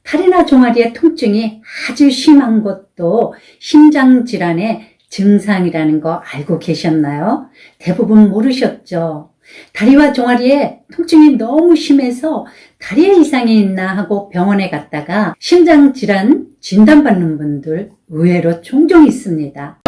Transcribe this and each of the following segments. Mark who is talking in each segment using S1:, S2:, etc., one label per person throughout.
S1: 다리나 종아리의 통증이 아주 심한 것도 심장질환의 증상이라는 거 알고 계셨나요? 대부분 모르셨죠? 다리와 종아리에 통증이 너무 심해서 다리에 이상이 있나 하고 병원에 갔다가 심장질환 진단받는 분들 의외로 종종 있습니다.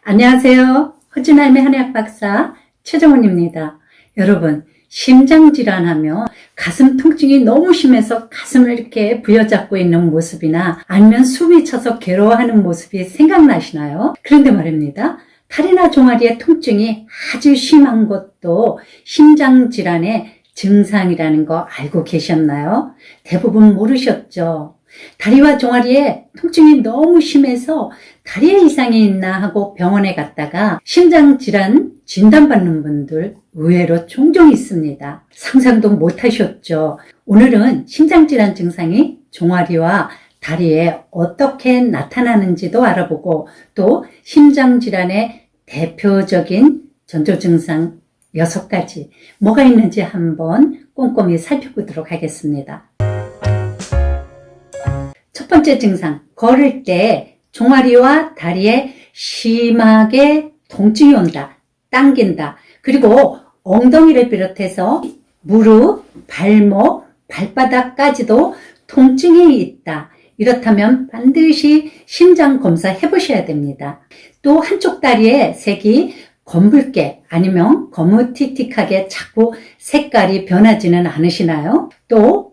S1: 안녕하세요. 허준할매 한의학 박사 최정원입니다. 여러분, 심장질환하면 가슴 통증이 너무 심해서 가슴을 이렇게 부여잡고 있는 모습이나 아니면 숨이 차서 괴로워하는 모습이 생각나시나요? 그런데 말입니다. 다리나 종아리의 통증이 아주 심한 것도 심장질환의 증상이라는 거 알고 계셨나요? 대부분 모르셨죠? 다리와 종아리에 통증이 너무 심해서 다리에 이상이 있나 하고 병원에 갔다가 심장질환 진단받는 분들 의외로 종종 있습니다. 상상도 못하셨죠? 오늘은 심장질환 증상이 종아리와 다리에 어떻게 나타나는지도 알아보고 또 심장질환의 대표적인 전조증상 6가지 뭐가 있는지 한번 꼼꼼히 살펴보도록 하겠습니다. 첫 번째 증상, 걸을 때 종아리와 다리에 심하게 통증이 온다, 당긴다. 그리고 엉덩이를 비롯해서 무릎, 발목, 발바닥까지도 통증이 있다. 이렇다면 반드시 심장 검사 해보셔야 됩니다. 또 한쪽 다리에 색이 검붉게 아니면 거무튀틱하게 자꾸 색깔이 변하지는 않으시나요? 또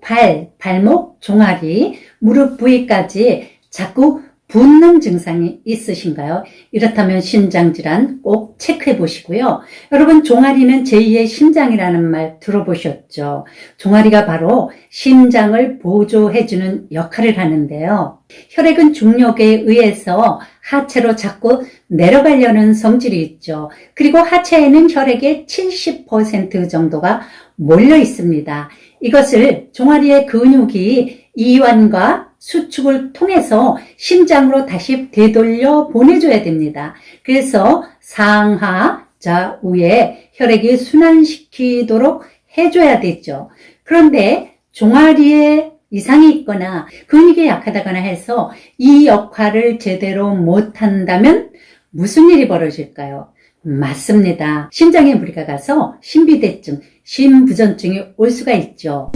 S1: 발목, 종아리, 무릎 부위까지 자꾸 붓는 증상이 있으신가요? 이렇다면 심장질환 꼭 체크해 보시고요. 여러분, 종아리는 제2의 심장이라는 말 들어보셨죠? 종아리가 바로 심장을 보조해주는 역할을 하는데요. 혈액은 중력에 의해서 하체로 자꾸 내려가려는 성질이 있죠. 그리고 하체에는 혈액의 70% 정도가 몰려 있습니다. 이것을 종아리의 근육이 이완과 수축을 통해서 심장으로 다시 되돌려 보내줘야 됩니다. 그래서 상하, 좌우에 혈액이 순환시키도록 해줘야 되죠. 그런데 종아리에 이상이 있거나 근육이 약하다거나 해서 이 역할을 제대로 못한다면 무슨 일이 벌어질까요? 맞습니다. 심장에 무리가 가서 심비대증, 심부전증이 올 수가 있죠.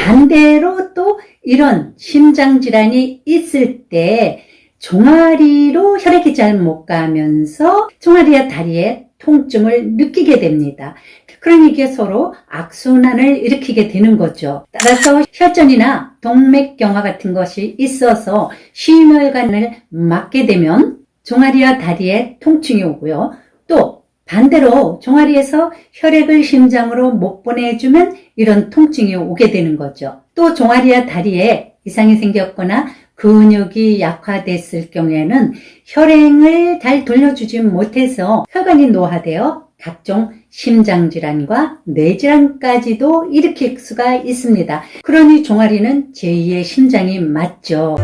S1: 반대로 또 이런 심장질환이 있을 때 종아리로 혈액이 잘 못 가면서 종아리와 다리에 통증을 느끼게 됩니다. 그러니 이게 서로 악순환을 일으키게 되는 거죠. 따라서 혈전이나 동맥경화 같은 것이 있어서 심혈관을 막게 되면 종아리와 다리에 통증이 오고요. 또 반대로 종아리에서 혈액을 심장으로 못 보내주면 이런 통증이 오게 되는 거죠. 또 종아리와 다리에 이상이 생겼거나 근육이 약화됐을 경우에는 혈행을 잘 돌려주지 못해서 혈관이 노화되어 각종 심장질환과 뇌질환까지도 일으킬 수가 있습니다. 그러니 종아리는 제2의 심장이 맞죠.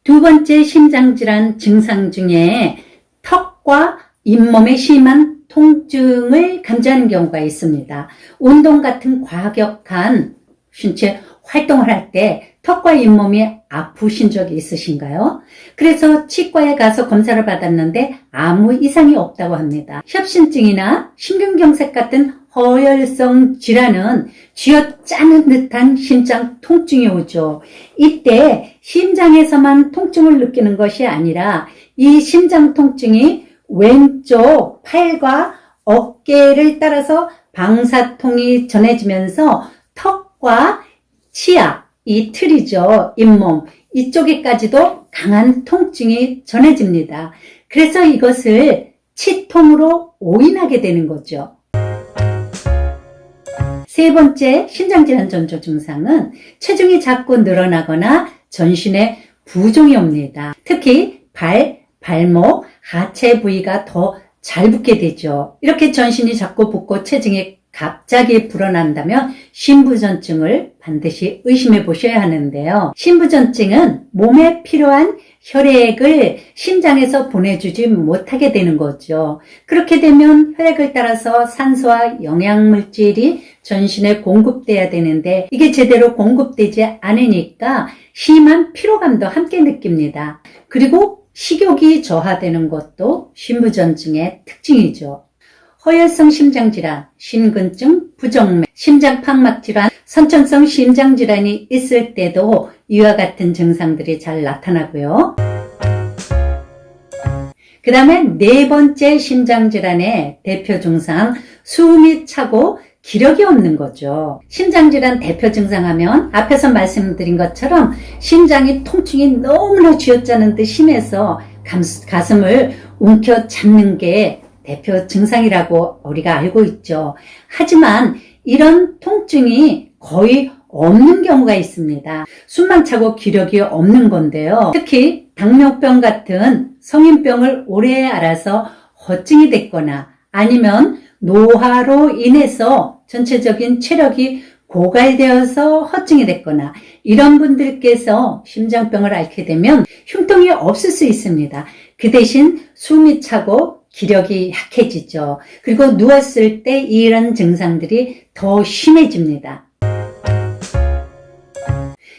S1: 두 번째 심장질환 증상 중에 턱과 잇몸에 심한 통증을 감지하는 경우가 있습니다. 운동 같은 과격한 신체 활동을 할 때 턱과 잇몸이 아프신 적이 있으신가요? 그래서 치과에 가서 검사를 받았는데 아무 이상이 없다고 합니다. 협심증이나 심근경색 같은 허혈성 질환은 쥐어짜는 듯한 심장 통증이 오죠. 이때 심장에서만 통증을 느끼는 것이 아니라 이 심장 통증이 왼쪽 팔과 어깨를 따라서 방사통이 전해지면서 턱과 치아, 이 틀이죠. 잇몸, 이쪽에까지도 강한 통증이 전해집니다. 그래서 이것을 치통으로 오인하게 되는 거죠. 세 번째 심장질환 전조 증상은 체중이 자꾸 늘어나거나 전신에 부종이 옵니다. 특히 발목, 하체 부위가 더 잘 붓게 되죠. 이렇게 전신이 자꾸 붓고 체중이 갑자기 불어난다면 심부전증을 반드시 의심해 보셔야 하는데요. 심부전증은 몸에 필요한 혈액을 심장에서 보내주지 못하게 되는 거죠. 그렇게 되면 혈액을 따라서 산소와 영양물질이 전신에 공급돼야 되는데 이게 제대로 공급되지 않으니까 심한 피로감도 함께 느낍니다. 그리고 식욕이 저하되는 것도 심부전증의 특징이죠. 허혈성 심장질환, 심근증, 부정맥, 심장판막질환, 선천성 심장질환이 있을 때도 이와 같은 증상들이 잘 나타나고요. 그 다음에 네 번째 심장질환의 대표 증상, 숨이 차고 기력이 없는 거죠. 심장질환 대표 증상 하면 앞에서 말씀드린 것처럼 심장이 통증이 너무나 쥐어짜는 듯 심해서 가슴을 움켜잡는 게 대표 증상이라고 우리가 알고 있죠. 하지만 이런 통증이 거의 없는 경우가 있습니다. 숨만 차고 기력이 없는 건데요. 특히 당뇨병 같은 성인병을 오래 앓아서 허증이 됐거나 아니면 노화로 인해서 전체적인 체력이 고갈되어서 허증이 됐거나 이런 분들께서 심장병을 앓게 되면 흉통이 없을 수 있습니다. 그 대신 숨이 차고 기력이 약해지죠. 그리고 누웠을 때 이런 증상들이 더 심해집니다.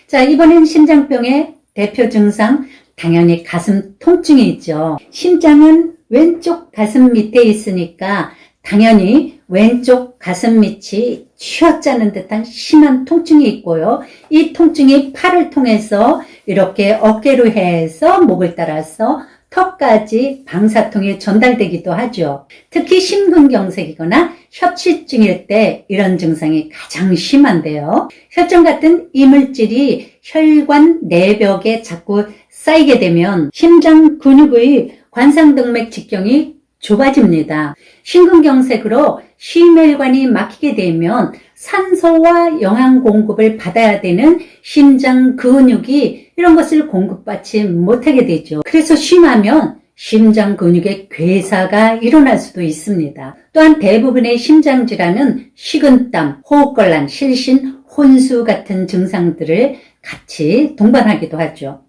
S1: 자, 이번엔 심장병의 대표 증상, 당연히 가슴 통증이 있죠. 심장은 왼쪽 가슴 밑에 있으니까 당연히 왼쪽 가슴 밑이 쥐어짜는 듯한 심한 통증이 있고요. 이 통증이 팔을 통해서 이렇게 어깨로 해서 목을 따라서 턱까지 방사통에 전달되기도 하죠. 특히 심근경색이거나 협취증일 때 이런 증상이 가장 심한데요. 혈전 같은 이물질이 혈관 내벽에 자꾸 쌓이게 되면 심장 근육의 관상동맥 직경이 좁아집니다. 심근경색으로 심혈관이 막히게 되면 산소와 영양 공급을 받아야 되는 심장 근육이 이런 것을 공급받지 못하게 되죠. 그래서 심하면 심장 근육의 괴사가 일어날 수도 있습니다. 또한 대부분의 심장 질환은 식은땀, 호흡곤란, 실신, 혼수 같은 증상들을 같이 동반하기도 하죠.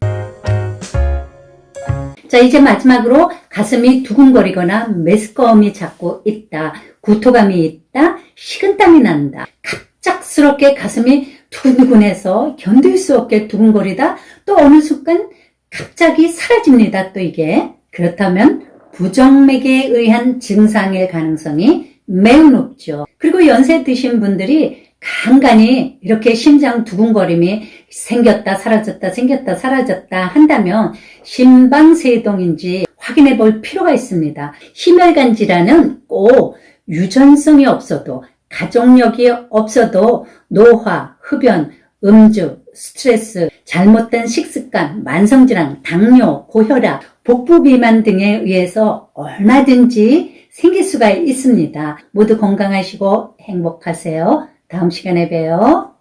S1: 자, 이제 마지막으로 가슴이 두근거리거나 메스꺼움이 자꾸 있다, 구토감이 있다, 식은땀이 난다, 갑작스럽게 가슴이 두근두근해서 견딜 수 없게 두근거리다, 또 어느 순간 갑자기 사라집니다. 또 이게 그렇다면 부정맥에 의한 증상일 가능성이 매우 높죠. 그리고 연세 드신 분들이 간간히 이렇게 심장 두근거림이 생겼다 사라졌다 생겼다 사라졌다 한다면 심방세동인지 확인해 볼 필요가 있습니다. 심혈관 질환은 꼭 유전성이 없어도 가족력이 없어도 노화, 흡연, 음주, 스트레스, 잘못된 식습관, 만성질환, 당뇨, 고혈압, 복부 비만 등에 의해서 얼마든지 생길 수가 있습니다. 모두 건강하시고 행복하세요. 다음 시간에 봬요.